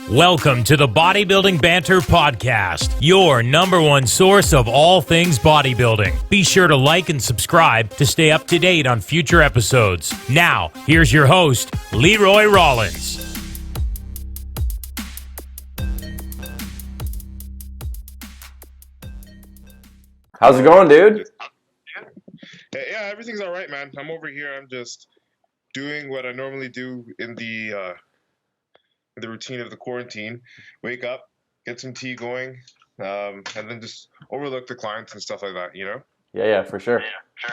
Welcome to the Bodybuilding Banter podcast, your number one source of all things bodybuilding. Be sure to like and subscribe to stay up to date on future episodes. Now, here's your host, Leroy Rollins. How's it going, dude? Yeah, everything's all right, man. I'm over here. I'm just doing what I normally do in the routine of the quarantine. Wake up, get some tea going, and then just overlook the clients and stuff like that, you know? Yeah, for sure.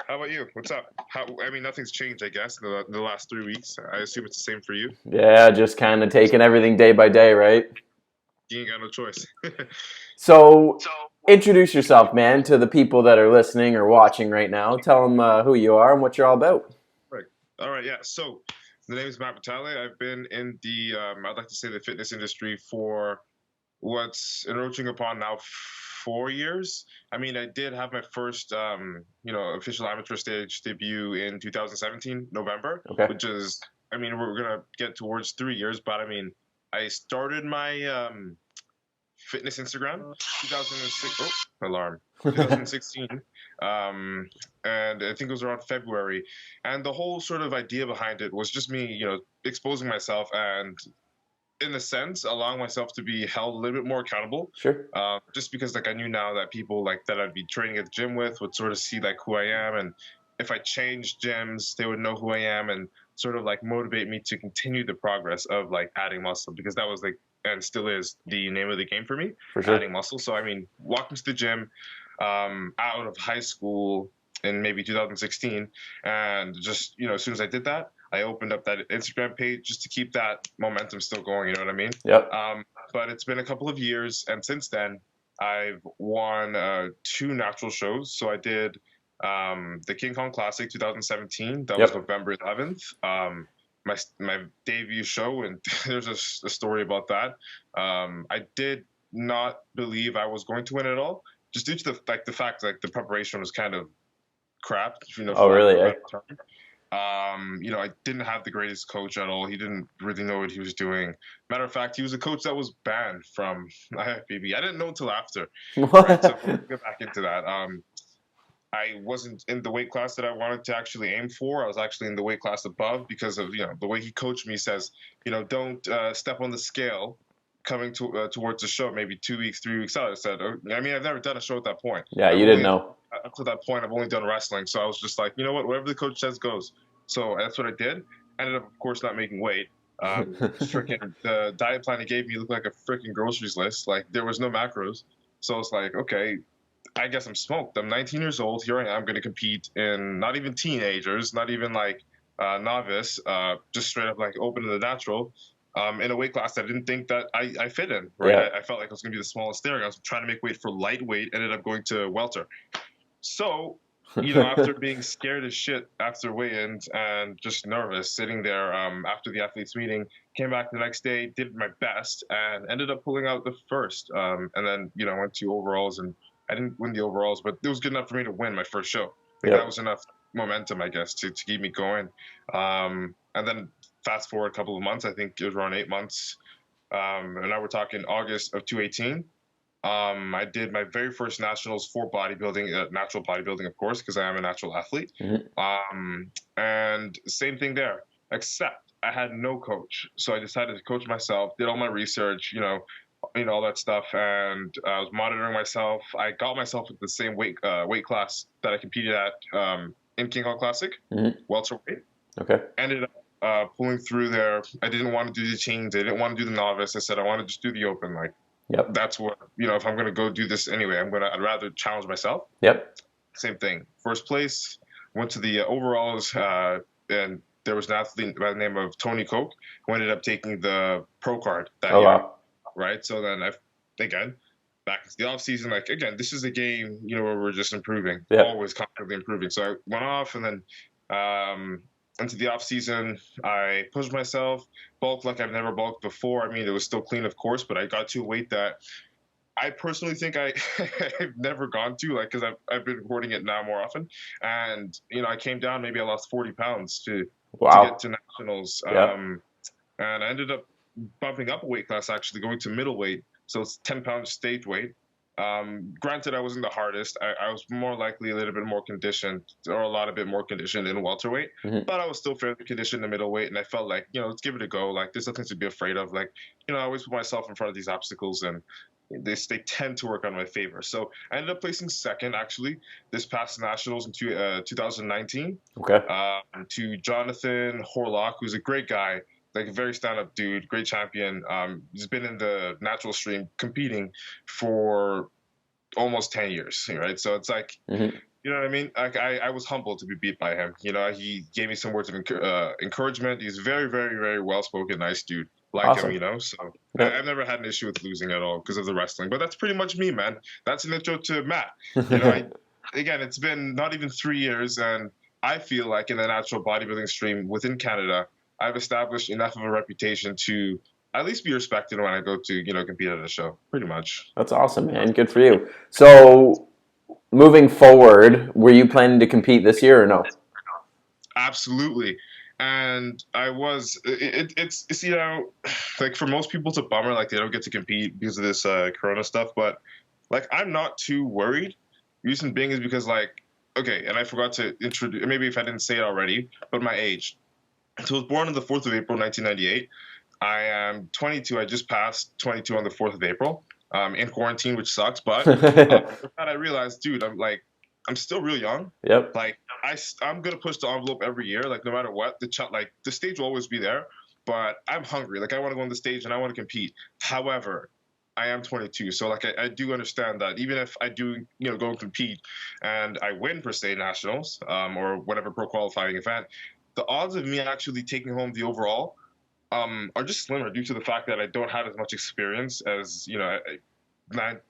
How about you? What's up? Nothing's changed, I guess, in the last 3 weeks. I assume it's the same for you. Yeah, just kind of taking everything day by day, right? You ain't got no choice. So, introduce yourself, man, to the people that are listening or watching right now. Tell them who you are and what you're all about. Right. All right, yeah. So, the name is Matt Butale. I've been in the, I'd like to say the fitness industry for what's encroaching upon now 4 years. I mean, I did have my first, official amateur stage debut in 2017, November, which is, I mean, we're going to get towards 3 years, but I mean, I started my fitness Instagram 2016, and I think it was around February. And the whole sort of idea behind it was just me, exposing myself and, in a sense, allowing myself to be held a little bit more accountable. Sure. Just because, I knew now that people, that I'd be training at the gym with would sort of see, who I am. And if I changed gyms, they would know who I am and sort of, motivate me to continue the progress of, adding muscle. Because that was, and still is the name of the game for me, for sure. Adding muscle. So, I mean, walking to the gym out of high school in maybe 2016, and just, as soon as I did that, I opened up that Instagram page just to keep that momentum still going, you know what I mean? Yep. But it's been a couple of years, and since then, I've won 2 natural shows. So I did the King Kong Classic 2017. That was November 11th. My debut show, and there's a story about that. I did not believe I was going to win at all, just due to the fact the preparation was kind of crap. Oh, really? I didn't have the greatest coach at all. He didn't really know what he was doing. Matter of fact, he was a coach that was banned from IFBB. I didn't know until after. Right, so we'll get back into that. I wasn't in the weight class that I wanted to actually aim for. I was actually in the weight class above because of, the way he coached me. Says, don't step on the scale coming towards the show, maybe 2 weeks, 3 weeks out. I said, I've never done a show at that point. Yeah, you didn't know. Up to that point, I've only done wrestling. So I was just like, you know what, whatever the coach says goes. So that's what I did. Ended up, of course, not making weight. The diet plan he gave me looked like a freaking groceries list. There was no macros. So it's like, okay, I guess I'm smoked. I'm 19 years old. Here I am going to compete in not even teenagers, not even novice, just straight up open to the natural, in a weight class that I didn't think that I fit in. Right? Yeah. I felt like I was going to be the smallest there. I was trying to make weight for lightweight, ended up going to welter. So, after being scared as shit after weigh-ins and just nervous, sitting there after the athletes meeting, came back the next day, did my best, and ended up pulling out the first. And then, went to overalls, and I didn't win the overalls, but it was good enough for me to win my first show. That was enough momentum, I guess, to keep me going. And then fast forward a couple of months, I think it was around 8 months, and now we're talking August of 2018. I did my very first nationals for bodybuilding, natural bodybuilding, of course, because I am a natural athlete. Mm-hmm. And same thing there, except I had no coach. So I decided to coach myself, did all my research, all that stuff. And I was monitoring myself. I got myself at the same weight class that I competed at in King Kong Classic, welterweight. Okay. Ended up pulling through there. I didn't want to do the teens. I didn't want to do the novice. I said I want to just do the open. That's what, if I'm going to go do this anyway, I'd rather challenge myself. Yep. Same thing. First place, went to the overalls, and there was an athlete by the name of Tony Koch who ended up taking the pro card that year. Wow. Right? So then back into the off season, again, this is a game, where we're just improving, always constantly improving. So I went off, and then into the off season, I pushed myself, bulked like I've never bulked before. I mean, it was still clean, of course, but I got to a weight that I personally think I've never gone to, because I've been recording it now more often. And, I came down, maybe I lost 40 pounds to get to nationals. And I ended up bumping up a weight class, actually going to middleweight. So it's 10 pounds stage weight. Granted, I wasn't the hardest. I was more likely a little bit more conditioned, or a lot a bit more conditioned in welterweight, but I was still fairly conditioned in middleweight, and I felt like, let's give it a go. Like, there's nothing to be afraid of. Like, I always put myself in front of these obstacles, and they tend to work on my favor. So I ended up placing second, actually, this past nationals in 2019. Okay. To Jonathan Horlock, who's a great guy, like a very stand-up dude, great champion. He's been in the natural stream competing for almost 10 years, right? So it's like, you know what I mean? Like, I was humbled to be beat by him. He gave me some words of encouragement. He's very, very, very well-spoken, nice dude. Like Awesome. him, so Yep. I've never had an issue with losing at all because of the wrestling. But that's pretty much me, man. That's an intro to Matt. Again, it's been not even 3 years, and I feel like in the natural bodybuilding stream within Canada, I've established enough of a reputation to at least be respected when I go to, compete at a show, pretty much. That's awesome, man. Good for you. So, moving forward, were you planning to compete this year or no? Absolutely. And I was, it's like, for most people, it's a bummer, like, they don't get to compete because of this Corona stuff, but, like, I'm not too worried. Reason being is because, like, okay, and I forgot to introduce, maybe if I didn't say it already, but my age. So I was born on the 4th of April, 1998. I am 22. I just passed 22 on the 4th of April, in quarantine, which sucks, but with that I realized, dude, I'm still real young. Yep. Like, I'm gonna push the envelope every year, like, no matter what. The stage will always be there, but I'm hungry. Like, I want to go on the stage and I want to compete. However, I am 22, so, like, I do understand that even if I do, go and compete and I win per se nationals, or whatever pro qualifying event, the odds of me actually taking home the overall are just slimmer due to the fact that I don't have as much experience as 90%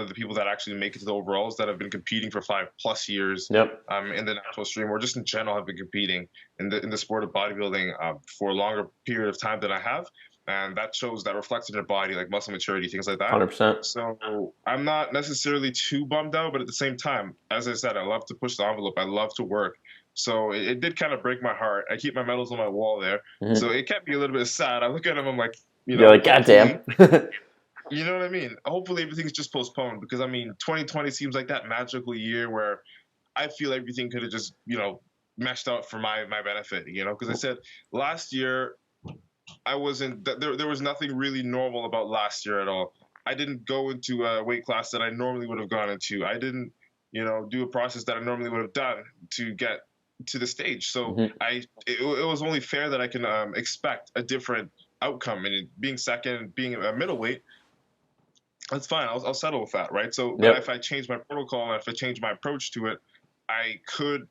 of the people that actually make it to the overalls that have been competing for 5+ years. Yep. In the natural stream, or just in general have been competing in the sport of bodybuilding for a longer period of time than I have. And that reflects in their body, like muscle maturity, things like that. 100%. So I'm not necessarily too bummed out, but at the same time, as I said, I love to push the envelope. I love to work. So it did kind of break my heart. I keep my medals on my wall there. So it kept me a little bit sad. I look at them, I'm like, You're like, God damn. You know what I mean? Hopefully everything's just postponed, because, 2020 seems like that magical year where I feel everything could have just, meshed out for my benefit, because I said last year, I wasn't, there was nothing really normal about last year at all. I didn't go into a weight class that I normally would have gone into. I didn't, do a process that I normally would have done to get to the stage. So it was only fair that I can expect a different outcome. And being second, being a middleweight, that's fine. I'll settle with that, right? So but if I change my protocol and if I change my approach to it, I could,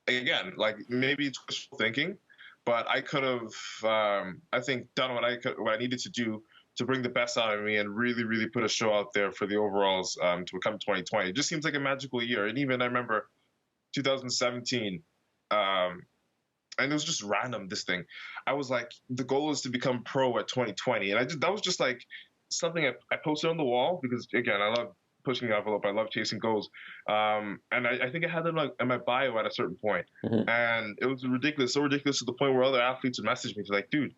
again, like, maybe it's wishful thinking, but I could have, I think, done what I needed to do to bring the best out of me and really, really put a show out there for the overalls to become 2020. It just seems like a magical year. And even I remember 2017, and it was just random, this thing. I was like, the goal is to become pro at 2020. And that was just like something I posted on the wall because, again, I love pushing the envelope. I love chasing goals. And I think I had them in my bio at a certain point. And it was so ridiculous to the point where other athletes would message me to like, dude,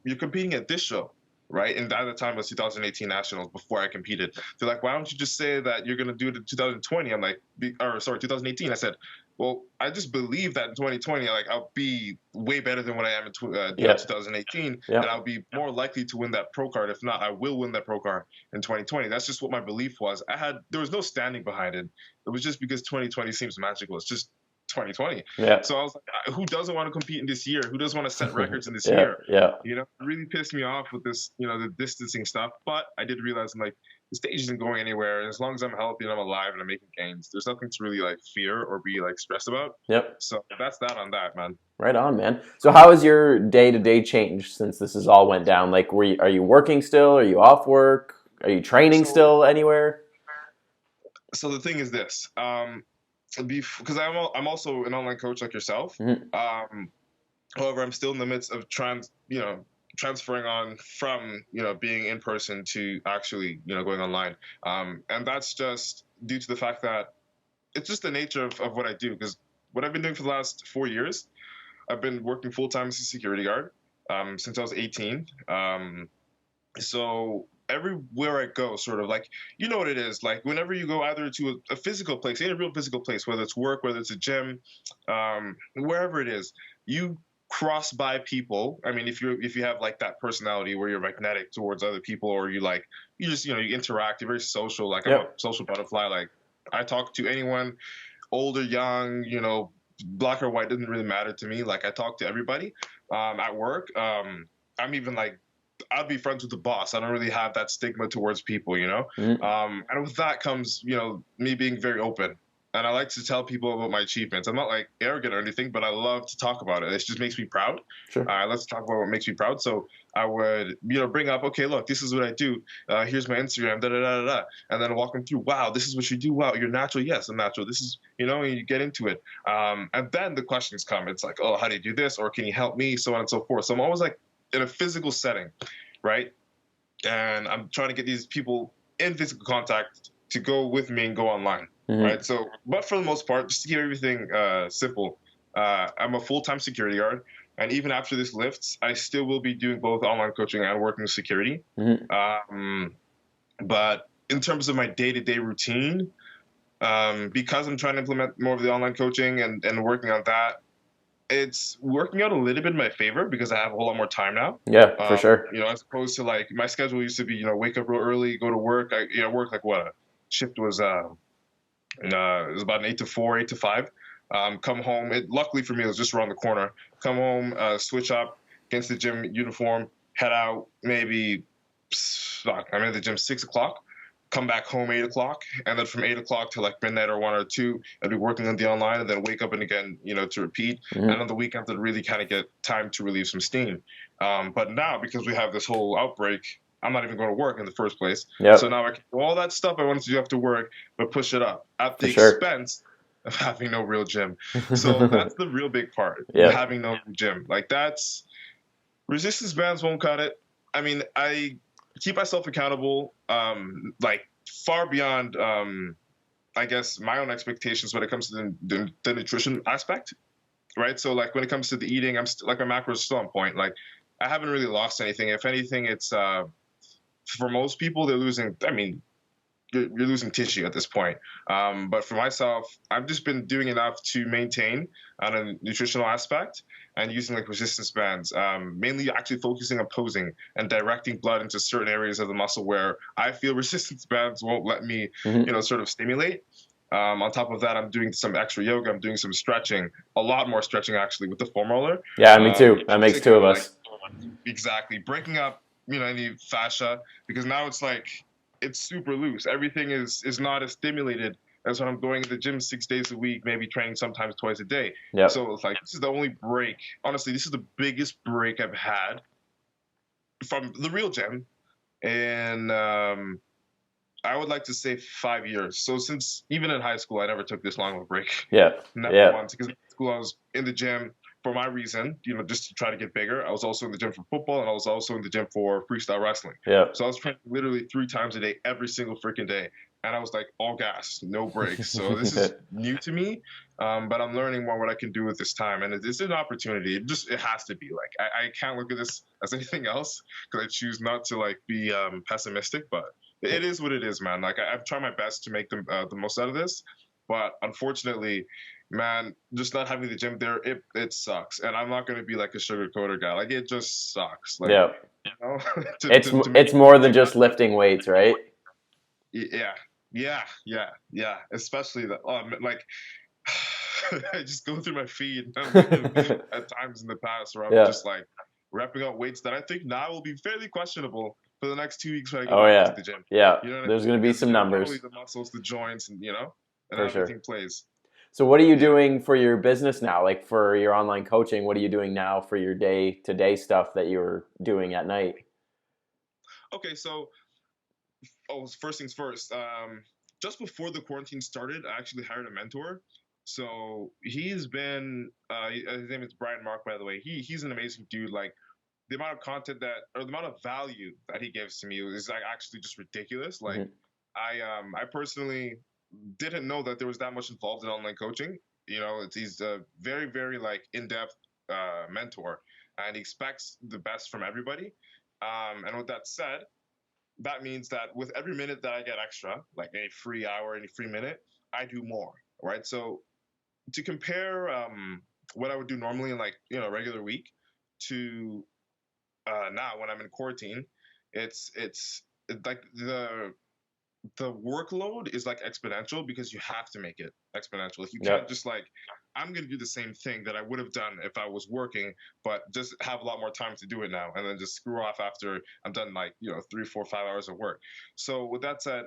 you're competing at this show, right? And at the time it was 2018 Nationals before I competed. They're like, why don't you just say that you're going to do it in 2020? I'm like, 2018. I said, well, I just believe that in 2020, like, I'll be way better than what I am in 2018, and I'll be more likely to win that pro card. If not, I will win that pro card in 2020. That's just what my belief was. There was no standing behind it. It was just because 2020 seems magical. It's just 2020. Yeah. So I was like, who doesn't want to compete in this year? Who doesn't want to set records in this year? Yeah. It really pissed me off with this, the distancing stuff. But I did realize, I'm like, the stage isn't going anywhere. And as long as I'm healthy and I'm alive and I'm making gains, there's nothing to really like fear or be like stressed about. Yep. So that's that on that, man. Right on, man. So how has your day-to-day changed since this has all went down? Like, are you working still? Are you off work? Are you training still anywhere? So the thing is this, because I'm also an online coach like yourself. However, I'm still in the midst of transferring on from being in person to actually going online, and that's just due to the fact that it's just the nature of what I do. Because what I've been doing for the last 4 years, I've been working full time as a security guard. since I was 18. So everywhere I go, sort of like, you know what it is, like whenever you go either to a physical place, any real physical place, whether it's work, whether it's a gym, wherever it is, you cross by people. I mean, if you have like that personality where you're magnetic towards other people, or you like, you just, you know, you interact, you're very social. Like I'm a Yep. social butterfly. Like I talk to anyone, old or young, you know, black or white, doesn't really matter to me. Like I talk to everybody at work. I'm even like, I'd be friends with the boss. I don't really have that stigma towards people, you know? Mm-hmm. And with that comes, you know, me being very open. And I like to tell people about my achievements. I'm not like arrogant or anything, but I love to talk about it. It just makes me proud. Sure. Let's talk about what makes me proud. So I would, you know, bring up, okay, look, this is what I do. Here's my Instagram, da da da da da. And then walk them through, wow, this is what you do. Wow, you're natural. Yes, I'm natural. This is, you know, and you get into it. And then the questions come. It's like, oh, how do you do this? Or can you help me? So on and so forth. So I'm always like in a physical setting, right? And I'm trying to get these people in physical contact to go with me and go online, Mm-hmm. right? So, but for the most part, just to keep everything simple, I'm a full-time security guard, and even after this lifts, I still will be doing both online coaching and working security. Mm-hmm. But in terms of my day-to-day routine, because I'm trying to implement more of the online coaching and working on that, it's working out a little bit in my favor because I have a whole lot more time now. Yeah, for sure. You know, as opposed to like my schedule used to be, you know, wake up real early, go to work. I work like what a shift was. It was about an 8 to 4, 8 to 5. Come home. Luckily for me, it was just around the corner. Come home, switch up, get into the gym uniform, head out. Maybe I'm in the gym 6 o'clock. Come back home 8 o'clock, and then from 8 o'clock to like midnight or 1 or 2, I'd be working on the online, and then wake up and again, you know, to repeat. Mm-hmm. And on the weekends, I'd really kind of get time to relieve some steam. But now, because we have this whole outbreak, I'm not even going to work in the first place. Yep. So now I can do all that stuff I wanted to do after work, but push it up at the For sure. expense of having no real gym. So that's the real big part, Yep. having no gym. Like that's resistance bands won't cut it. I mean, I keep myself accountable, like far beyond, I guess, my own expectations when it comes to the nutrition aspect, right? So like when it comes to the eating, like my macros are still on point. Like I haven't really lost anything. If anything, it's for most people they're losing. I mean, you're losing tissue at this point. But for myself, I've just been doing enough to maintain on a nutritional aspect and using like resistance bands, mainly actually focusing on posing and directing blood into certain areas of the muscle where I feel resistance bands won't let me, Mm-hmm. you know, sort of stimulate. On top of that, I'm doing some extra yoga. I'm doing some stretching, a lot more stretching actually with the foam roller. Yeah, me too. That makes two of us. Exactly. Breaking up, you know, any fascia, because now it's like, it's super loose. Everything is not as stimulated as when I'm going to the gym 6 days a week, maybe training sometimes twice a day. Yep. So it's like, this is the only break. Honestly, this is the biggest break I've had from the real gym. And I would like to say 5 years. So since even in high school, I never took this long of a break. Yeah. Never Yeah. once. Because in school, I was in the gym for my reason, you know, just to try to get bigger. I was also in the gym for football, and I was also in the gym for freestyle wrestling. Yeah. So I was training literally 3 times a day, every single freaking day. And I was like all gas, no breaks. So this is new to me, but I'm learning more what I can do with this time. And it's an opportunity. It has to be. Like, I can't look at this as anything else because I choose not to like be pessimistic, but it is what it is, man. Like I've tried my best to make the most out of this, but unfortunately, man, just not having the gym there, it sucks. And I'm not going to be like a sugarcoater guy. Like it just sucks. Like, Yeah. you know, It's more than just lifting weights, right? Yeah. Especially that, like, I just go through my feed at times in the past where I'm just like repping out weights that I think now will be fairly questionable for the next 2 weeks when I go back to the gym. Yeah. You know There's going to be some numbers. Probably the muscles, the joints, and you know, and For everything sure. plays. So what are you doing for your business now? Like for your online coaching, what are you doing now for your day-to-day stuff that you're doing at night? Okay, so first things first. Just before the quarantine started, I actually hired a mentor. So he's been his name is Brian Mark, by the way. He's an amazing dude. Like the amount of content the amount of value that he gives to me is like actually just ridiculous. Like I personally didn't know that there was that much involved in online coaching. You know, he's a very, very like in-depth mentor. and he expects the best from everybody. And with that said, that means that with every minute that I get extra, like any free hour, any free minute, I do more, right? So to compare what I would do normally in like, a regular week to now when I'm in quarantine, it's like the workload is like exponential because you have to make it exponential. Like you can't just like, I'm going to do the same thing that I would have done if I was working, but just have a lot more time to do it now and then just screw off after I'm done, like, 3, 4, 5 hours of work. So with that said,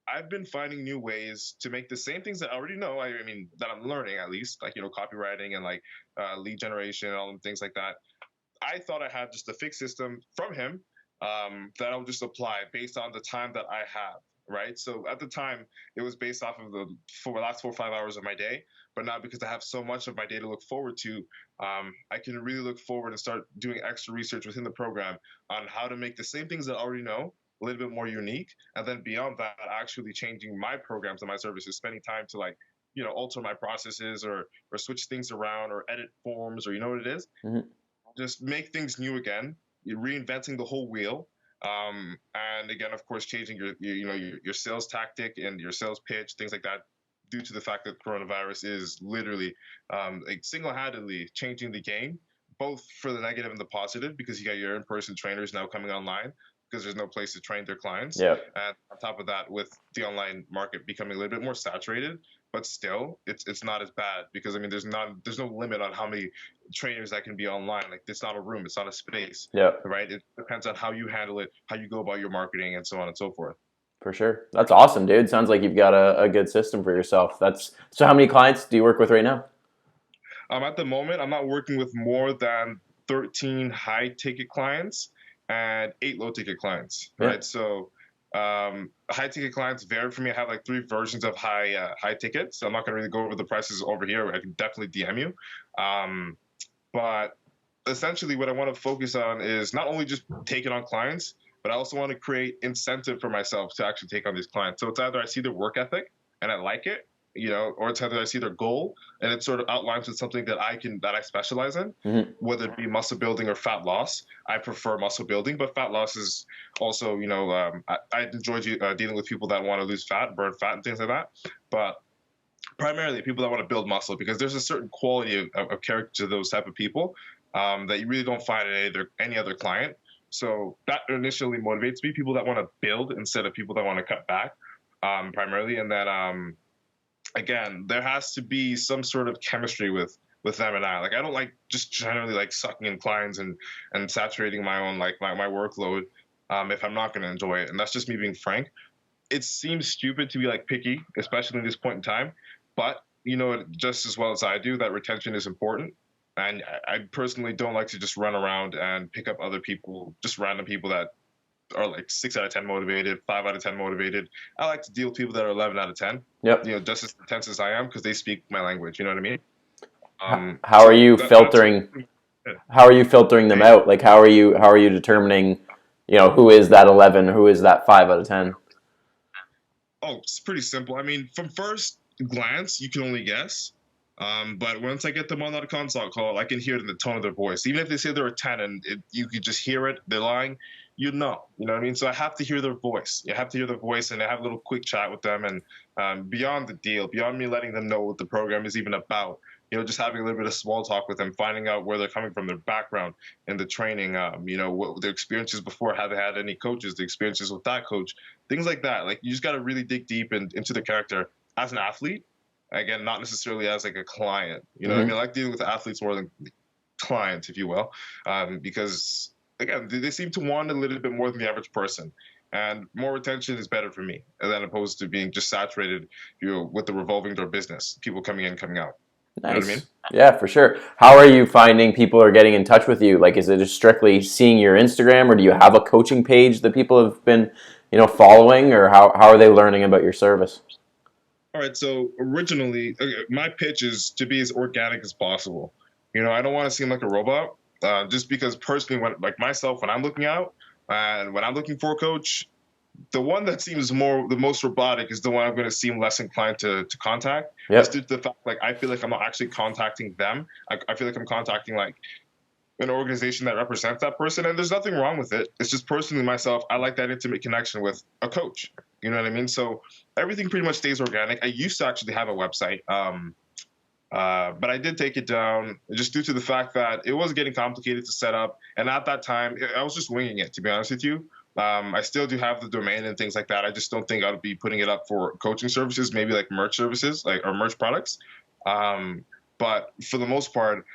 I've been finding new ways to make the same things that I already know. I mean, that I'm learning at least, like, copywriting and like lead generation and all the things like that. I thought I had just a fixed system from him that I'll just apply based on the time that I have. Right. So at the time, it was based off of the last 4 or 5 hours of my day. But now, because I have so much of my day to look forward to, I can really look forward and start doing extra research within the program on how to make the same things that I already know a little bit more unique. And then beyond that, actually changing my programs and my services, spending time to like, alter my processes or switch things around or edit forms or what it is. Mm-hmm. Just make things new again. You're reinventing the whole wheel. And again, of course, changing your sales tactic and your sales pitch, things like that, due to the fact that coronavirus is literally like single-handedly changing the game, both for the negative and the positive, because you got your in-person trainers now coming online because there's no place to train their clients. Yeah. And on top of that, with the online market becoming a little bit more saturated, but still, it's not as bad because I mean, there's no limit on how many trainers that can be online. Like it's not a room, it's not a space. Yeah. Right. It depends on how you handle it, how you go about your marketing, and so on and so forth. For sure. That's awesome, dude. Sounds like you've got a good system for yourself. So how many clients do you work with right now? At the moment, I'm not working with more than 13 high ticket clients and 8 low ticket clients. Yeah. Right. So high ticket clients vary for me. I have like 3 versions of high tickets. So I'm not going to really go over the prices over here. I can definitely DM you. But essentially what I want to focus on is not only just taking on clients, but I also want to create incentive for myself to actually take on these clients. So it's either I see their work ethic and I like it, or it's either I see their goal and it sort of outlines with something that I specialize in, Mm-hmm. whether it be muscle building or fat loss. I prefer muscle building, but fat loss is also, I enjoy dealing with people that want to lose fat, burn fat and things like that. But primarily people that want to build muscle, because there's a certain quality of character to those type of people that you really don't find in any other client. So that initially motivates me, people that want to build instead of people that want to cut back, primarily. And then, again, there has to be some sort of chemistry with them and I. Like, I don't like just generally like sucking in clients and saturating my own, like my workload if I'm not going to enjoy it. And that's just me being frank. It seems stupid to be like picky, especially in this point in time. But just as well as I do, that retention is important. And I personally don't like to just run around and pick up other people, just random people that are like 6 out of 10 motivated, 5 out of 10 motivated. I like to deal with people that are 11 out of 10. Yep. Just as intense as I am, because they speak my language. You know what I mean? How are you filtering? How are you filtering them out? Like, how are you determining, who is that 11, who is that 5 out of 10? Oh, it's pretty simple. I mean, from first glance, you can only guess. But once I get them on that consult call, I can hear it in the tone of their voice. Even if they say they're a 10 and you could just hear it, they're lying, you know what I mean? So I have to hear their voice. You have to hear their voice, and I have a little quick chat with them. And beyond the deal, beyond me letting them know what the program is even about, just having a little bit of small talk with them, finding out where they're coming from, their background in the training, what their experiences before, have they had any coaches, the experiences with that coach, things like that. Like, you just got to really dig deep into the character as an athlete. Again, not necessarily as like a client, what I mean? I like dealing with athletes more than clients, if you will, because again, they seem to want a little bit more than the average person, and more retention is better for me than opposed to being just saturated, with the revolving door business, people coming in, coming out. Nice. You know what I mean? Yeah, for sure. How are you finding people are getting in touch with you? Like, is it just strictly seeing your Instagram, or do you have a coaching page that people have been, following, or how are they learning about your service? All right, so originally, my pitch is to be as organic as possible. I don't want to seem like a robot, just because personally, when I'm looking out and when I'm looking for a coach, the one that seems the most robotic is the one I'm going to seem less inclined to contact. Yep. Just due to the fact, like, I feel like I'm not actually contacting them. I feel like I'm contacting, like, an organization that represents that person, and there's nothing wrong with it. It's just personally myself, I like that intimate connection with a coach. You know what I mean? So everything pretty much stays organic. I used to actually have a website, but I did take it down just due to the fact that it was getting complicated to set up, and at that time, I was just winging it, to be honest with you. I still do have the domain and things like that. I just don't think I'll be putting it up for coaching services, maybe like merch services, like or merch products. But for the most part,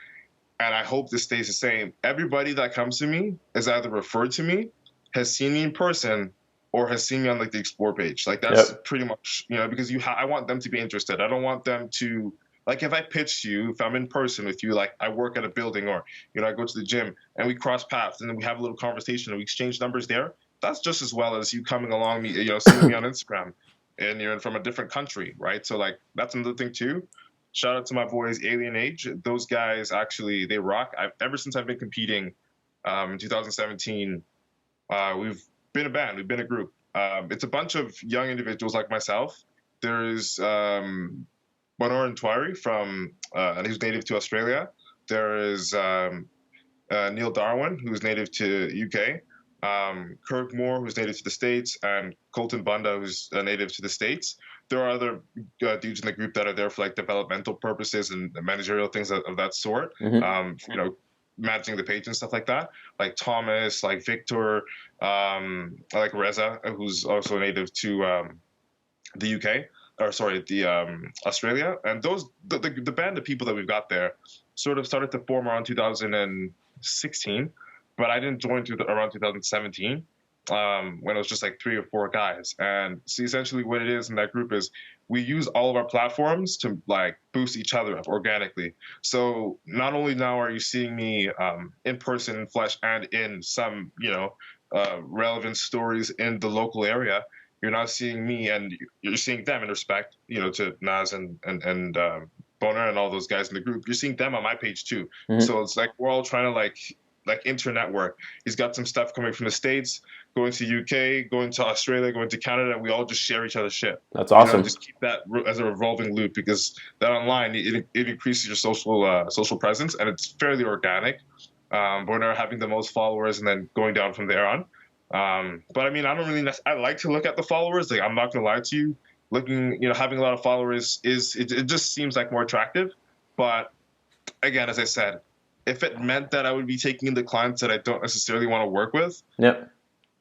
and I hope this stays the same, everybody that comes to me is either referred to me, has seen me in person, or has seen me on like the explore page. Like that's pretty much, because I want them to be interested. I don't want them to, like, if I pitch you, if I'm in person with you, like I work at a building or, I go to the gym and we cross paths and then we have a little conversation and we exchange numbers there. That's just as well as you coming along me, seeing me on Instagram and you're from a different country, right? So like, that's another thing too. Shout out to my boys, Alien Age. Those guys actually, they rock. Ever since I've been competing in 2017, we've been a band, we've been a group. It's a bunch of young individuals like myself. There's Bonoran Twari from, and he's native to Australia. There is Neil Darwin, who's native to UK. Kirk Moore, who's native to the States, and Colton Bunda, who's native to the States. There are other dudes in the group that are there for like developmental purposes and managerial things of that sort. Managing the page and stuff like that. Like Thomas, like Victor, like Reza, who's also native to the UK, or sorry, the Australia. And the band of people that we've got there sort of started to form around 2016. But I didn't join around 2017 when it was just like 3 or 4 guys. And see, essentially what it is in that group is we use all of our platforms to like boost each other up organically. So not only now are you seeing me in person, in flesh, and in some, relevant stories in the local area, you're now seeing me and you're seeing them in respect, to Naz and Boner and all those guys in the group. You're seeing them on my page too. So it's like we're all trying to like internetwork. He's got some stuff coming from the States, going to UK, going to Australia, going to Canada, and we all just share each other's shit. That's awesome. Just keep that as a revolving loop, because that online, it increases your social presence, and it's fairly organic. We're having the most followers and then going down from there on. But I mean, I don't really, I like to look at the followers. Like, I'm not going to lie to you. Looking, having a lot of followers it just seems like more attractive. But again, as I said, if it meant that I would be taking in the clients that I don't necessarily want to work with,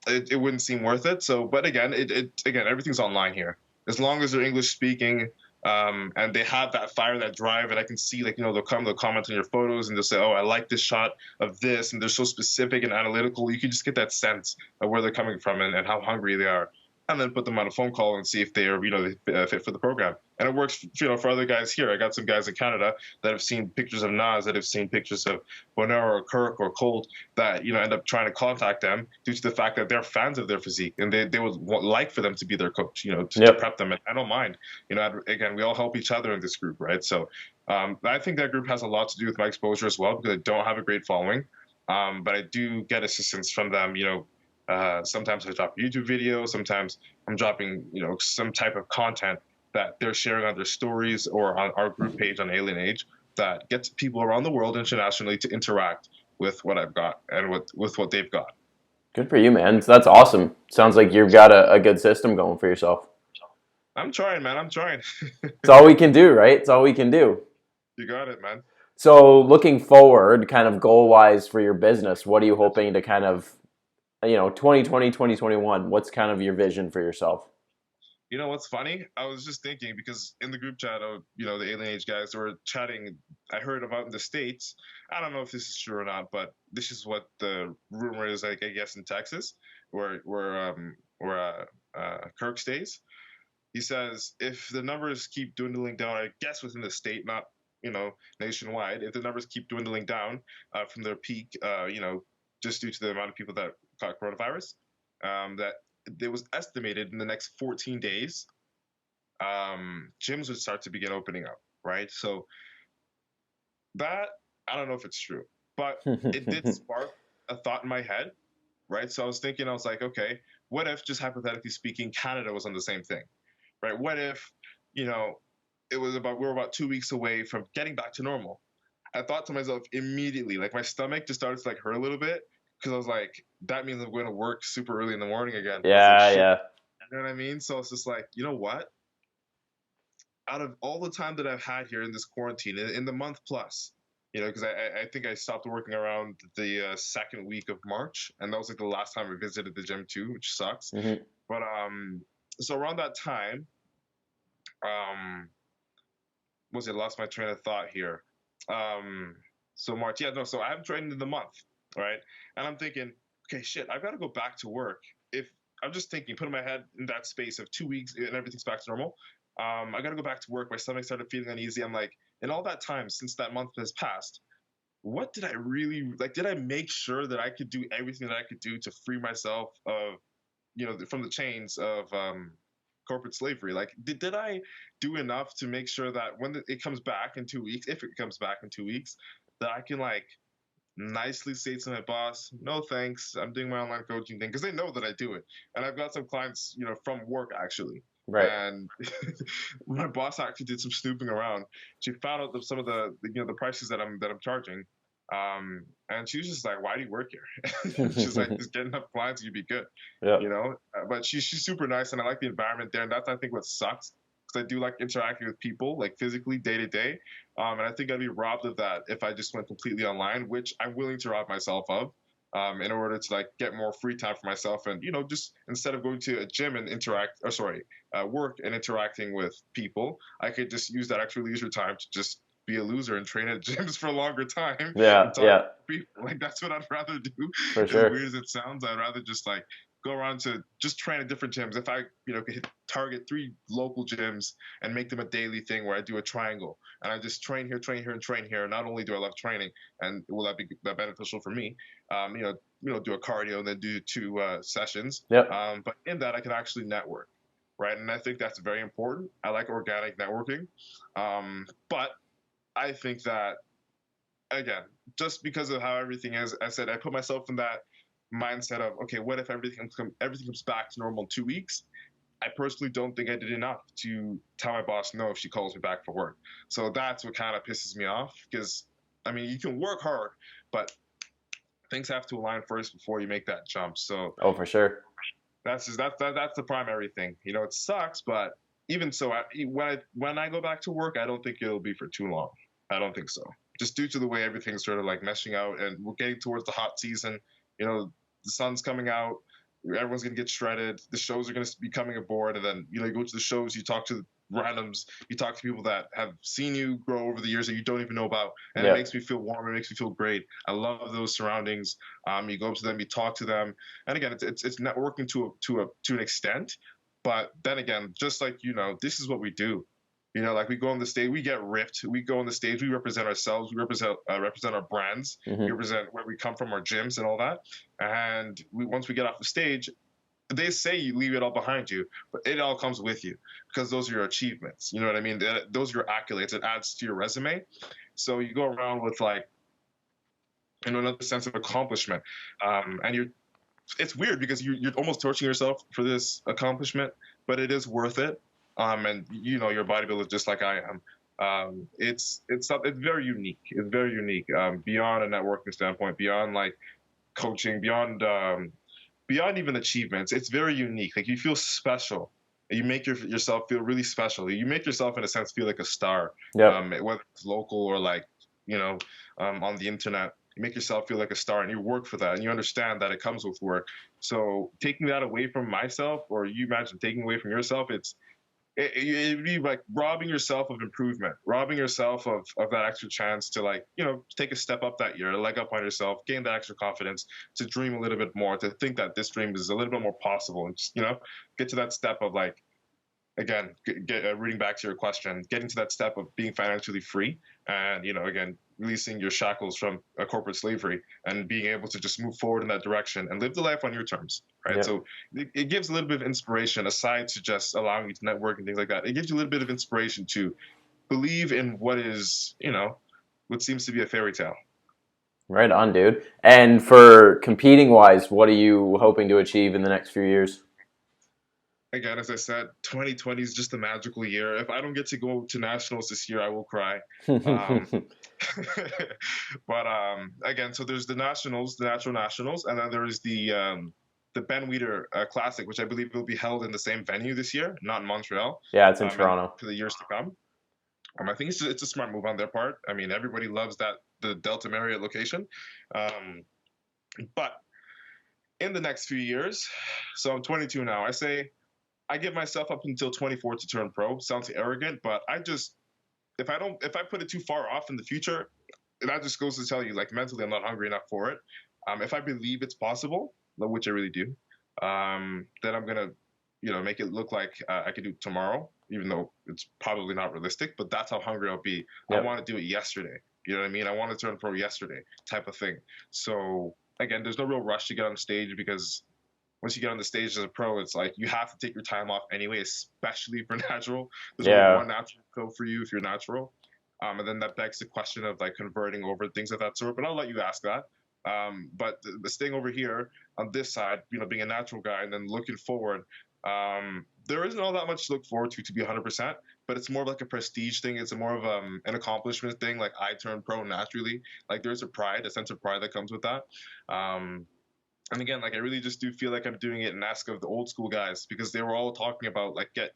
it wouldn't seem worth it. So, but again, again, everything's online here. As long as they're English speaking, and they have that fire, that drive, and I can see, like, they'll comment on your photos and they'll say, oh, I like this shot of this, and they're so specific and analytical. You can just get that sense of where they're coming from and how hungry they are. And then put them on a phone call and see if they are, they fit for the program. And it works, for other guys here. I got some guys in Canada that have seen pictures of Nas, that have seen pictures of Bonner or Kirk or Colt, that, end up trying to contact them due to the fact that they're fans of their physique and they would like for them to be their coach, to prep them. And I don't mind. Again, we all help each other in this group, right? So I think that group has a lot to do with my exposure as well, because I don't have a great following. But I do get assistance from them, sometimes I drop a YouTube video. Sometimes I'm dropping, some type of content that they're sharing on their stories or on our group page on Alien Age that gets people around the world internationally to interact with what I've got and with what they've got. Good for you, man. So that's awesome. Sounds like you've got a good system going for yourself. I'm trying, man. I'm trying. It's all we can do, right? It's all we can do. You got it, man. So looking forward, kind of goal-wise for your business, what are you hoping to kind of 2020, 2021, what's kind of your vision for yourself? What's funny? I was just thinking, because in the group chat of, the Alien Age guys were chatting, I heard about in the States. I don't know if this is true or not, but this is what the rumor is, like, I guess, in Texas, where Kirk stays. He says, if the numbers keep dwindling down, I guess within the state, not, nationwide, if the numbers keep dwindling down from their peak, just due to the amount of people that caught coronavirus, that it was estimated in the next 14 days, gyms would start to begin opening up, right? So that, I don't know if it's true, but it did spark a thought in my head, right? So I was thinking, I was like, okay, what if, just hypothetically speaking, Canada was on the same thing, right? What if, we're about 2 weeks away from getting back to normal? I thought to myself immediately, like my stomach just started to like hurt a little bit because I was like, that means I'm going to work super early in the morning again. I was like, Yeah, shit. yeah. You know what I mean? So it's just like, you know what? Out of all the time that I've had here in this quarantine, in the month plus, because I think I stopped working around the second week of March, and that was like the last time I visited the gym too, which sucks. Mm-hmm. But so around that time, was it lost my train of thought here? So March, yeah, no. So I haven't trained in the month, right? And I'm thinking, okay, shit, I've got to go back to work. If I'm just thinking, putting my head in that space of 2 weeks and everything's back to normal, I got to go back to work. My stomach started feeling uneasy. I'm like, in all that time since that month has passed, what did I really like? Did I make sure that I could do everything that I could do to free myself of, from the chains of corporate slavery? Like, did I do enough to make sure that when it comes back in 2 weeks, if it comes back in 2 weeks, that I can like nicely say to my boss, no thanks, I'm doing my online coaching thing, because they know that I do it. And I've got some clients, from work actually. Right. And my boss actually did some snooping around. She found out some of the prices that I'm charging. And she was just like, why do you work here? She's like, just get enough clients, you'd be good. Yeah. But she's super nice, and I like the environment there. And that's, I think, what sucks, because I do like interacting with people, like physically, day to day. And I think I'd be robbed of that if I just went completely online, which I'm willing to rob myself of, in order to like get more free time for myself. And just instead of going to a gym and work and interacting with people, I could just use that extra leisure time to just be a loser and train at gyms for a longer time. Yeah, and talk yeah. to people. Like, that's what I'd rather do. For sure. As weird as it sounds, I'd rather just like go around to just train at different gyms. If I, could target 3 local gyms and make them a daily thing where I do a triangle and I just train here, and train here. Not only do I love training, and will that be beneficial for me, do a cardio and then do 2 sessions. Yep. But in that, I can actually network, right? And I think that's very important. I like organic networking, but I think that, again, just because of how everything is, I said I put myself in that mindset of, okay, what if everything comes back to normal in 2 weeks? I personally don't think I did enough to tell my boss no if she calls me back for work. So that's what kind of pisses me off, because I mean, you can work hard, but things have to align first before you make that jump. So for sure. that's the primary thing. It sucks, but even so, when I go back to work, I don't think it'll be for too long. I don't think so. Just due to the way everything's sort of like meshing out, and we're getting towards the hot season. The sun's coming out. Everyone's gonna get shredded. The shows are gonna be coming aboard, and then you go to the shows. You talk to randoms. You talk to people that have seen you grow over the years that you don't even know about, and It makes me feel warm. It makes me feel great. I love those surroundings. You go up to them, you talk to them, and again, it's networking to an extent. But then again, just like this is what we do. Like we go on the stage, we get ripped. We go on the stage, we represent ourselves, we represent our brands, Mm-hmm. we represent where we come from, our gyms and all that. And once we get off the stage, they say you leave it all behind you, but it all comes with you, because those are your achievements. You know what I mean? Those are your accolades. It adds to your resume. So you go around with like, another sense of accomplishment. And it's weird because you're almost torturing yourself for this accomplishment, but it is worth it. And you're a bodybuilder just like I am. It's very unique. It's very unique. Beyond a networking standpoint, beyond like coaching, beyond even achievements, it's very unique. Like, you feel special. You make yourself feel really special. You make yourself, in a sense, feel like a star. Yep. Whether it's local or like on the internet. You make yourself feel like a star, and you work for that, and you understand that it comes with work. So taking that away from myself, or you imagine taking away from yourself, it'd be like robbing yourself of improvement, robbing yourself of that extra chance to like, take a step up that year, a leg up on yourself, gain that extra confidence, to dream a little bit more, to think that this dream is a little bit more possible, and just, get to that step of like, again, reading back to your question, getting to that step of being financially free, and, again, releasing your shackles from a corporate slavery, and being able to just move forward in that direction and live the life on your terms, right? Yep. So it gives a little bit of inspiration, aside to just allowing you to network and things like that. It gives you a little bit of inspiration to believe in what is, what seems to be a fairy tale. Right on, dude. And for competing wise, what are you hoping to achieve in the next few years? again, as I said, 2020 is just a magical year. If I don't get to go to nationals this year, I will cry. Um, but again, so there's the nationals, the natural nationals, and then there's the Ben Weider Classic, which I believe will be held in the same venue this year, not in Montreal. Yeah, it's in And Toronto. for the years to come. I think it's a smart move on their part. I mean, everybody loves the Delta Marriott location, but in the next few years, so I'm 22 now. I give myself up until 24 to turn pro. Sounds arrogant, but if I put it too far off in the future, that just goes to tell you, like, mentally I'm not hungry enough for it. If I believe it's possible, which I really do, then I'm gonna, make it look like I could do it tomorrow, even though it's probably not realistic. But that's how hungry I'll be. Yep. I want to do it yesterday. You know what I mean? I want to turn pro yesterday, type of thing. So again, there's no real rush to get on stage, because once you get on the stage as a pro, it's like you have to take your time off anyway, especially for natural. There's only one natural pro for you if you're natural. And then that begs the question of, like, converting over, things of that sort. But I'll let you ask that. But the staying over here on this side, being a natural guy and then looking forward, there isn't all that much to look forward to be 100%, but it's more of like a prestige thing. It's more of an accomplishment thing. Like, I turned pro naturally. Like, there's a sense of pride that comes with that. And again, like, I really just do feel like I'm doing it in ask of the old school guys, because they were all talking about, like, get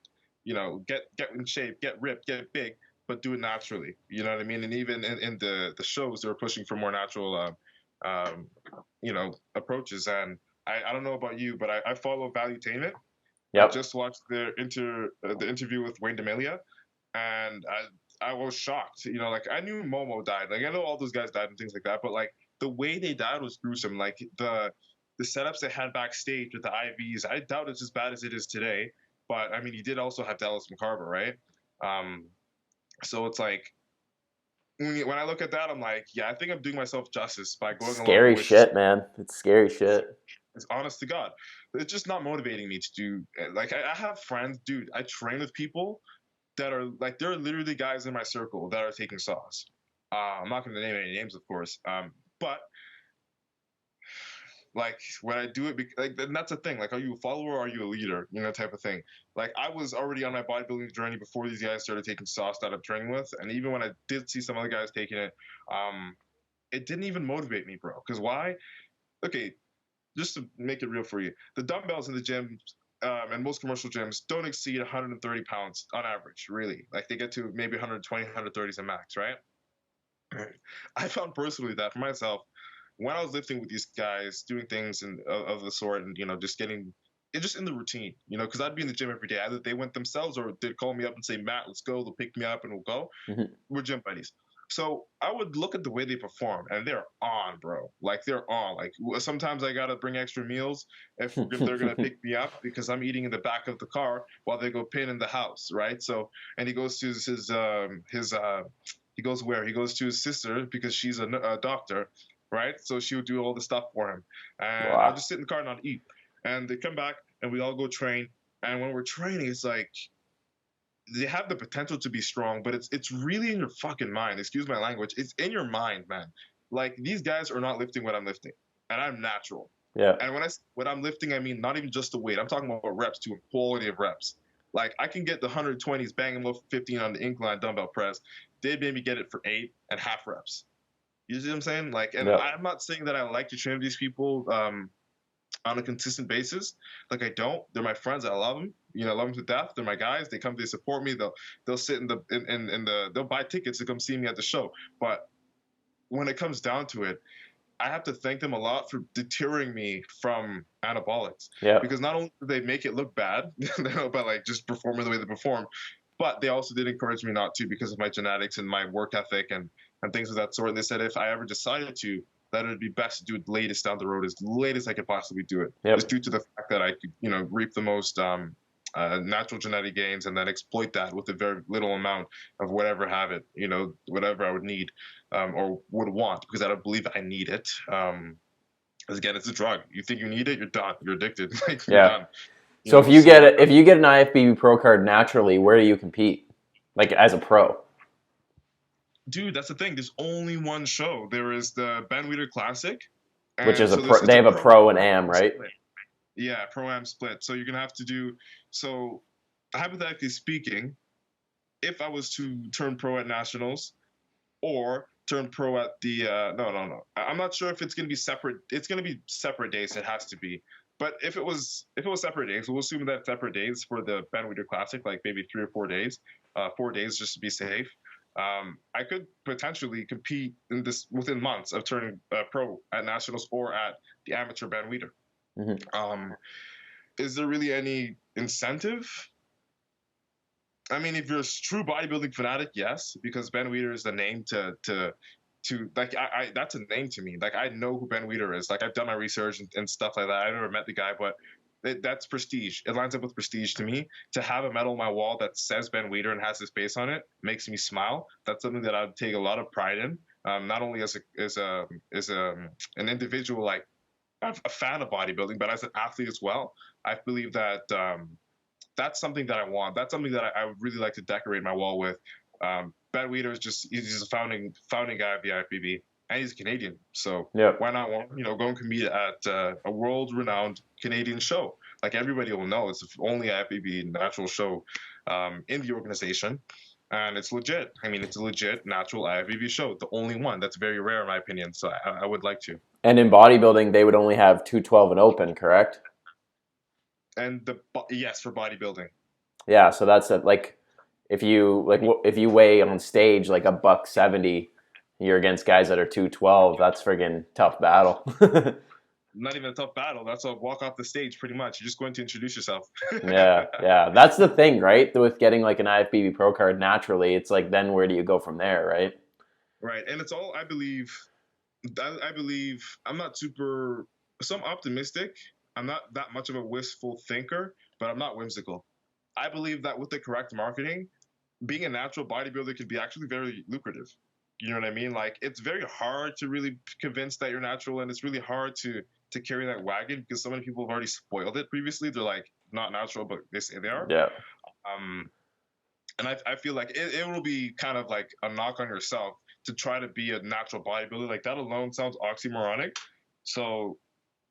in shape, get ripped, get big, but do it naturally. You know what I mean? And even in the shows, they were pushing for more natural, approaches. And I don't know about you, but I follow Valuetainment. Yep. I just watched the interview with Wayne D'Amelia, and I was shocked. Like, I knew Momo died. Like, I know all those guys died and things like that, but, like, the way they died was gruesome. Like, the setups they had backstage with the IVs, I doubt it's as bad as it is today. But I mean, he did also have Dallas McCarver, right? So it's like, when I look at that, I'm like, yeah, I think I'm doing myself justice by going along. Scary shit, man. It's scary shit. It's honest to God. It's just not motivating me to do. Like, I have friends, dude. I train with people that are like, there are literally guys in my circle that are taking sauce. I'm not going to name any names, of course. But like, when I do it, like, and that's the thing. Like, are you a follower or are you a leader? Type of thing. Like, I was already on my bodybuilding journey before these guys started taking sauce that I'm training with. And even when I did see some other guys taking it, it didn't even motivate me, bro. Because why? Okay, just to make it real for you, the dumbbells in the gym and most commercial gyms don't exceed 130 pounds on average, really. Like, they get to maybe 120, 130 is a max, right? I found personally that for myself, when I was lifting with these guys, doing things of the sort, and just getting it just in the routine, because I'd be in the gym every day. Either they went themselves or they'd call me up and say, "Matt, let's go." They'll pick me up and we'll go. Mm-hmm. We're gym buddies. So I would look at the way they perform, and they're on, bro. Like, they're on. Like, sometimes I gotta bring extra meals if they're gonna pick me up, because I'm eating in the back of the car while they go pin in the house, right? So, and he goes to he goes where? He goes to his sister, because she's a doctor. Right? So she would do all the stuff for him. And I'll just sit in the car and not eat. And they come back and we all go train. And when we're training, it's like, they have the potential to be strong, but it's really in your fucking mind. Excuse my language. It's in your mind, man. Like, these guys are not lifting what I'm lifting. And I'm natural. Yeah. And when I'm lifting, I mean, not even just the weight. I'm talking about reps too, quality of reps. Like, I can get the 120s, bang them over 15 on the incline dumbbell press. They made me get it for 8 and half reps. You see what I'm saying? Like, and I'm not saying that I like to train with these people on a consistent basis. Like, I don't. They're my friends. I love them. I love them to death. They're my guys. They come. They support me. They'll sit they'll buy tickets to come see me at the show. But when it comes down to it, I have to thank them a lot for deterring me from anabolics. Yeah. Because not only do they make it look bad, by like just performing the way they perform, but they also did encourage me not to, because of my genetics and my work ethic and things of that sort. And they said if I ever decided to, that it would be best to do it latest down the road, as late as I could possibly do it. Yep. Just due to the fact that I could, reap the most natural genetic gains and then exploit that with a very little amount of whatever habit, whatever I would need or would want, because I don't believe I need it. Because again, it's a drug. You think you need it, you're done. You're addicted. Like, you're done. So if you get an IFBB Pro card naturally, where do you compete? Like, as a pro? Dude, that's the thing. There's only one show. There is the Ben Weider Classic, which is they have a pro and am, right? Yeah, pro-am split. So you're gonna have to do so. Hypothetically speaking, if I was to turn pro at nationals or turn pro at the no, I'm not sure if it's gonna be separate. It's gonna be separate days. It has to be. But if it was separate days, we'll assume that separate days for the Bandweeder Classic, like maybe 3 or 4 days, 4 days just to be safe. I could potentially compete in this within months of turning pro at nationals or at the amateur Bandweeder. Mm-hmm. Is there really any incentive? I mean, if you're a true bodybuilding fanatic, yes, because Ben Weeder is the name to like I that's a name to me. Like I know who Ben Weeder is. Like I've done my research and stuff like that. I never met the guy, but that's prestige. It lines up with prestige to me. To have a medal on my wall that says Ben Weeder and has his face on it makes me smile. That's something that I'd take a lot of pride in. Not only as an individual, like a fan of bodybuilding, but as an athlete as well. I believe that that's something that I want. That's something that I would really like to decorate my wall with. Ben Weeder is he's a founding guy of the IFBB, and he's a Canadian. So Yeah. why not go and compete at a world renowned Canadian show? Like everybody will know, it's the only IFBB natural show in the organization. And it's legit. I mean, it's a legit natural IFBB show, the only one. That's very rare in my opinion. So I would like to. And in bodybuilding, they would only have 212 and open, correct? And yes, for bodybuilding. Yeah, so that's it. Like, if you weigh on stage like a $170, you're against guys that are 212. That's friggin' tough battle. Not even a tough battle. That's a walk off the stage, pretty much. You're just going to introduce yourself. Yeah. That's the thing, right? With getting like an IFBB Pro card naturally, it's like then where do you go from there, right? Right, and it's all I believe. I'm not super. So I'm optimistic. I'm not that much of a wistful thinker, but I'm not whimsical. I believe that with the correct marketing, being a natural bodybuilder can be actually very lucrative. You know what I mean? Like it's very hard to really convince that you're natural, and it's really hard to carry that wagon because so many people have already spoiled it previously. They're like not natural, but they say they are. Yeah. And I feel like it will be kind of like a knock on yourself to try to be a natural bodybuilder. Like that alone sounds oxymoronic. So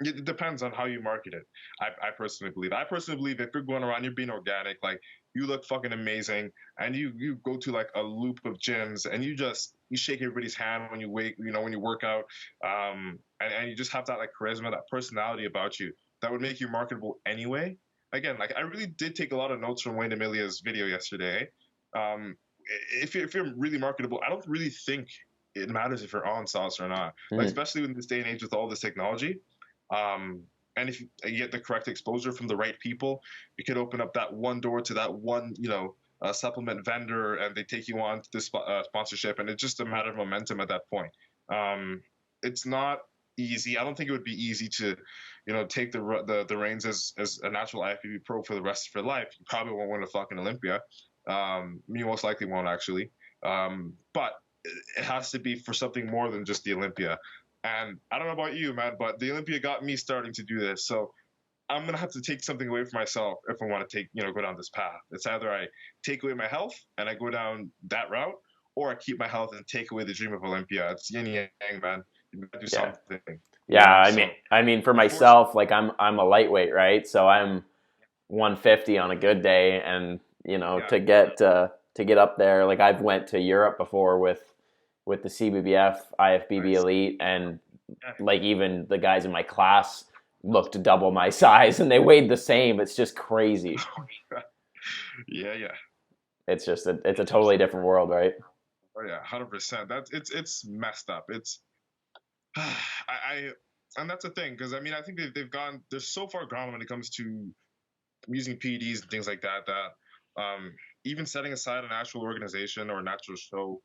it depends on how you market it. I personally believe. I personally believe if you're going around, you're being organic, like you look fucking amazing, and you go to like a loop of gyms, and you shake everybody's hand when you when you work out, and you just have that like charisma, that personality about you that would make you marketable anyway. Again, like I really did take a lot of notes from Wayne Amelia's video yesterday. If you're really marketable, I don't really think it matters if you're on sauce or not. Like especially in this day and age with all this technology. And if you get the correct exposure from the right people, you could open up that one door to that one, supplement vendor, and they take you on to this sponsorship, and it's just a matter of momentum at that point. It's not easy. I don't think it would be easy to, take the reins as a natural IFBB pro for the rest of your life. You probably won't win a fucking Olympia. You most likely won't actually. But it has to be for something more than just the Olympia. And I don't know about you, man, but the Olympia got me starting to do this. So I'm going to have to take something away from myself if I want to go down this path. It's either I take away my health and I go down that route, or I keep my health and take away the dream of Olympia. It's yin and yang, man. You got to do something. Yeah, I mean, for myself, like I'm a lightweight, right? So I'm 150 on a good day, and to get up there, like I've went to Europe before with the CBBF, IFBB Elite, and like even the guys in my class looked double my size, and they weighed the same. It's just crazy. Yeah. It's just it's a totally different world, right? Oh yeah, 100%. It's messed up. It's and that's the thing, because I mean I think they're so far gone when it comes to using PEDs and things like that. Even setting aside a natural organization or a natural show,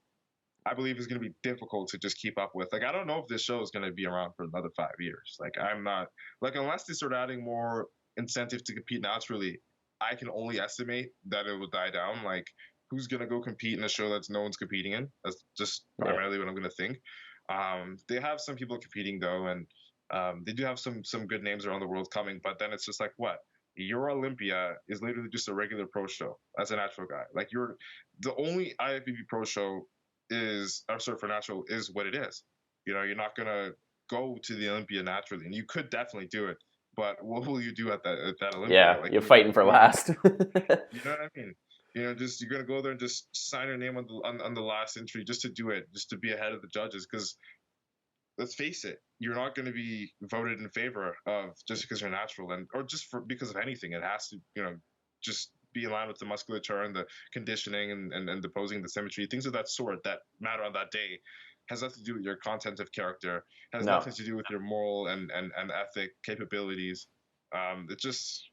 I believe is going to be difficult to just keep up with. Like, I don't know if this show is going to be around for another 5 years. Like, I'm not, like, unless they start adding more incentive to compete naturally, I can only estimate that it will die down. Like, who's going to go compete in a show that's no one's competing in? That's just primarily what I'm going to think. They have some people competing, though, and they do have some good names around the world coming, but then it's just like, what? Your Olympia is literally just a regular pro show as a natural guy. Like, the only IFBB pro show for natural is what it is. You're not gonna go to the Olympia naturally, and you could definitely do it. but what will you do at that Olympia? Yeah, Like, you're fighting for last. you know what I mean? Just you're gonna go there and just sign your name on the last entry just to do it, just to be ahead of the judges. Because let's face it, you're not going to be voted in favor of just because you're natural, or just because of anything. It has to, just be in line with the musculature and the conditioning and the posing, the symmetry, things of that sort that matter on that day. Has nothing to do with your content of character. Has No. nothing to do with your moral and ethic capabilities. It just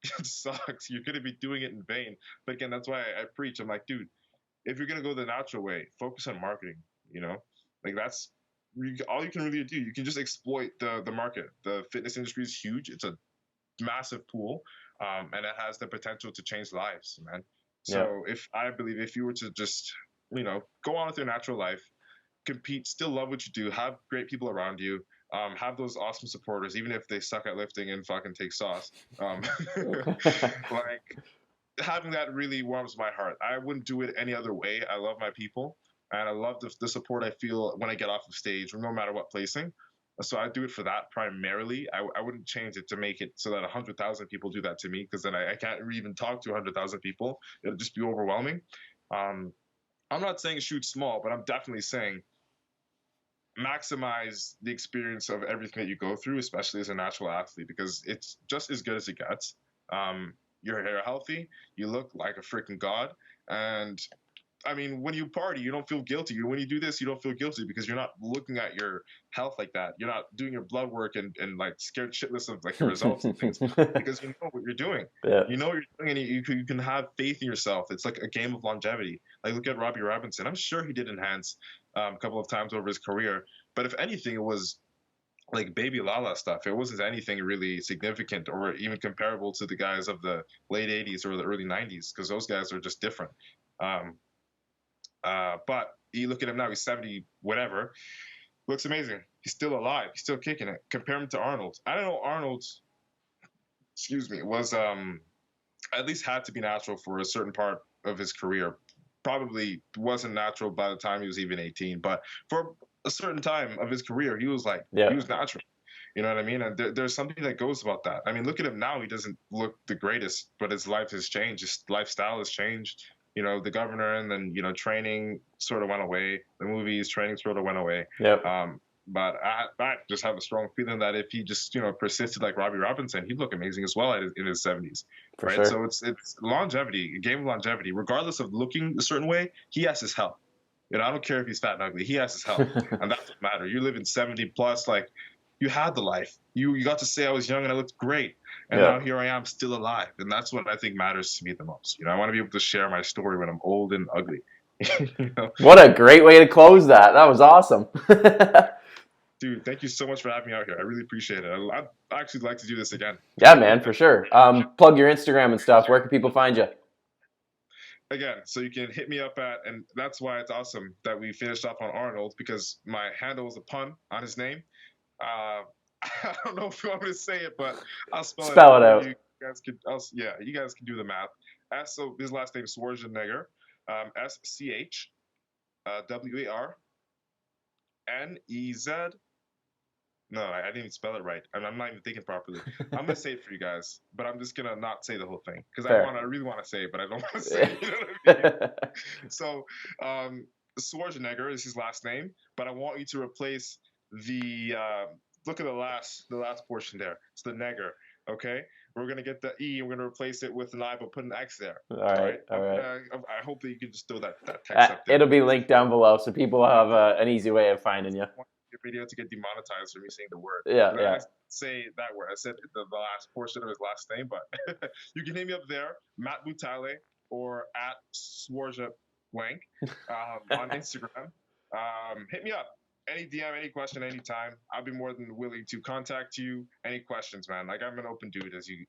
it sucks. You're going to be doing it in vain. But again, that's why I preach. I'm like, dude, if you're going to go the natural way, focus on marketing. Like that's all you can really do. You can just exploit the market. The fitness industry is huge. It's a massive pool, and it has the potential to change lives, man. So if you were to just, go on with your natural life, compete, still love what you do, have great people around you, have those awesome supporters, even if they suck at lifting and fucking take sauce. Like, having that really warms my heart. I wouldn't do it any other way. I love my people, and I love the support I feel when I get off of stage, no matter what placing. So I do it for that primarily. I wouldn't change it to make it so that 100,000 people do that to me, because then I can't even talk to 100,000 people. It'll just be overwhelming. I'm not saying shoot small, but I'm definitely saying maximize the experience of everything that you go through, especially as a natural athlete, because it's just as good as it gets. You're healthy, you look like a freaking god, and I mean, when you party, you don't feel guilty. When you do this, you don't feel guilty because you're not looking at your health like that. You're not doing your blood work and like scared shitless of like your results and things, because you know what you're doing. Yeah. You know what you're doing, and you can have faith in yourself. It's like a game of longevity. Like, look at Robbie Robinson. I'm sure he did enhance a couple of times over his career, but if anything, it was like baby Lala stuff. It wasn't anything really significant or even comparable to the guys of the late 80s or the early 90s, because those guys are just different. But you look at him now, he's 70, whatever. Looks amazing. He's still alive. He's still kicking it. Compare him to Arnold. I don't know, Arnold, was at least had to be natural for a certain part of his career. Probably wasn't natural by the time he was even 18, but for a certain time of his career, he was he was natural. You know what I mean? And there's something that goes about that. I mean, look at him now. He doesn't look the greatest, but his life has changed. His lifestyle has changed. The governor, and then, training sort of went away. The movies, training sort of went away. Yep. But I just have a strong feeling that if he just, persisted like Robbie Robinson, he'd look amazing as well in his 70s. For right? Sure. So it's longevity, a game of longevity. Regardless of looking a certain way, he has his health. I don't care if he's fat and ugly. He has his health. And that's what matters. You're living 70 plus, like, you had the life. You got to say I was young and I looked great. And now here I am, still alive. And that's what I think matters to me the most. I want to be able to share my story when I'm old and ugly. What a great way to close that. That was awesome. Dude, thank you so much for having me out here. I really appreciate it. I'd actually like to do this again. Yeah, man, for sure. Plug your Instagram and stuff. Where can people find you? Again, so you can hit me up and that's why it's awesome that we finished off on Arnold, because my handle is a pun on his name. I don't know if you want me to say it, but I'll spell it out. You guys can do the math. So his last name is Schwarzenegger, SCHWARNEZ. No, I didn't even spell it right. I'm not even thinking properly. I'm gonna say it for you guys, but I'm just gonna not say the whole thing because I really want to say it, but I don't want to say it. You know what I mean? So, Schwarzenegger is his last name, but I want you to replace the look at the last portion there. It's the negger. Okay, we're gonna get the E. We're gonna replace it with an I, but put an X there. All right. I hope that you can just throw that text up there. It'll be linked down below, so people have an easy way of finding you. Your video to get demonetized for me saying the word. Yeah. I say that word. I said the last portion of his last name, but you can hit me up there, Matt Butale, or at Swarja Blank on Instagram. Hit me up. Any DM, any question, anytime. I'll be more than willing to contact you. Any questions, man? Like, I'm an open dude, as you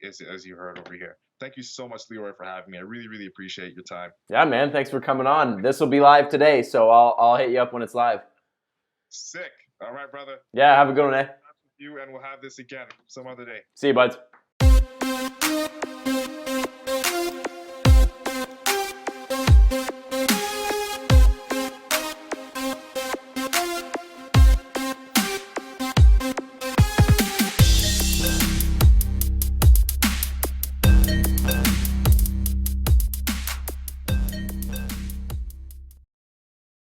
heard over here. Thank you so much, Leroy, for having me. I really, really appreciate your time. Yeah, man. Thanks for coming on. This will be live today, so I'll hit you up when it's live. Sick. All right, brother. Yeah, have a good one, eh? You, and we'll have this again some other day. See you, buds.